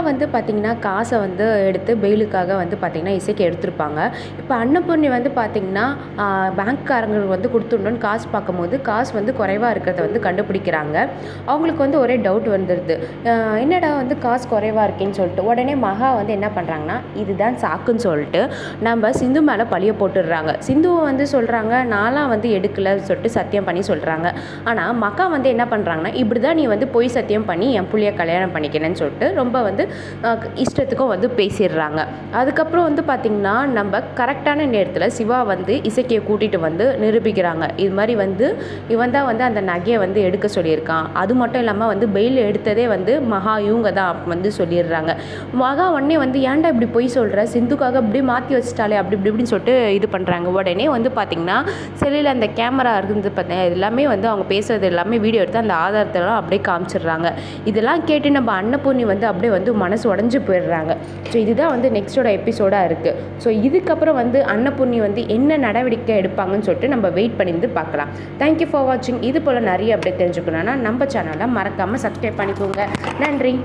வந்து பார்த்திங்கன்னா காசை வந்து எடுத்து பெயிலுக்காக வந்து பார்த்திங்கன்னா இசைக்கு எடுத்திருப்பாங்க. இப்போ அன்னபூர்ணி வந்து பார்த்திங்கன்னா பேங்க்காரங்க வந்து கொடுத்துடணுன்னு காசு பார்க்கும்போது காசு வந்து குறைவாக இருக்கிறத வந்து கண்டுபிடிக்கிறாங்க. அவங்களுக்கு வந்து ஒரே டவுட் வந்துடுது. என்னடா வந்து காசு குறைவாக இருக்கேன்னு சொல்லிட்டு உடனே மகா வந்து என்ன பண்ணுறாங்கன்னா இதுதான் சாக்குன்னு சொல்லிட்டு நம்ம சிந்து மேலே பழிய போட்டுடுறாங்க. சிந்துவை வந்து சொல்கிறாங்க நான்லாம் வந்து எடுக்கலைன்னு சொல்லிட்டு சத்தியம் பண்ணி சொல்கிறாங்க. ஆனால் மகா வந்து என்ன பண்ணுறாங்கன்னா இப்படி தான் நீ வந்து பொய் சத்தியம் பண்ணி என் புள்ளைய கல்யாணம் பண்ணிக்கிறேன்னு சொல்லிட்டு ரொம்ப வந்து இஷ்டத்துக்கும் வந்து பேசிடுறாங்க. அதுக்கப்புறம் வந்து பார்த்திங்கன்னா நம்ம கரெக்டான நேரத்தில் சிவா வந்து இசைக்கியை கூட்டிகிட்டு வந்து நிரூபிக்கிறாங்க. இது மாதிரி வந்து இவன் தான் வந்து அந்த நகையை வந்து எடுக்க சொல்லியிருக்கான். அது மட்டும் இல்லாமல் வந்து பெயில் எடுத்ததே வந்து மகா இவங்க தான் வந்து சொல்லிடுறாங்க. மகா உடனே வந்து ஏன்டா இப்படி பொய் சொல்கிற, சிந்துக்காக இப்படி மாற்றி வச்சிட்டாலே அப்படி இப்படின்னு சொல்லிட்டு இது பண்ணுறாங்க. உடனே வந்து பார்த்திங்கன்னா செல்லில் அந்த கேமரா இருந்து பார்த்தீங்கன்னா எல்லாமே வந்து அவங்க பேசுகிறது எல்லாமே வீடியோ எடுத்து அந்த ஆதாரத்தெல்லாம் அப்படியே காமிச்சிடுறாங்க. இதெல்லாம் கேட்டு நம்ம அன்னபூர்ணி வந்து அப்படியே வந்து மனசு உடஞ்சி போயிடுறாங்க. ஸோ இதுதான் வந்து நெக்ஸ்டோட எபிசோடாக இருக்குது. ஸோ இதுக்கப்புறம் வந்து அன்னபூர்ணி வந்து என்ன நடவடிக்கை எடுப்பாங்கன்னு சொல்லிட்டு நம்ம வெயிட் பண்ணிட்டு பார்க்கலாம். தேங்க்யூ ஃபார் வாட்சிங். இது போல் நிறைய அப்படியே தெரிஞ்சுக்கணுன்னா நம்ம சேனலை மறக்காமல் சப்ஸ்கிரைப் பண்ணிக்கோங்க. நன்றி.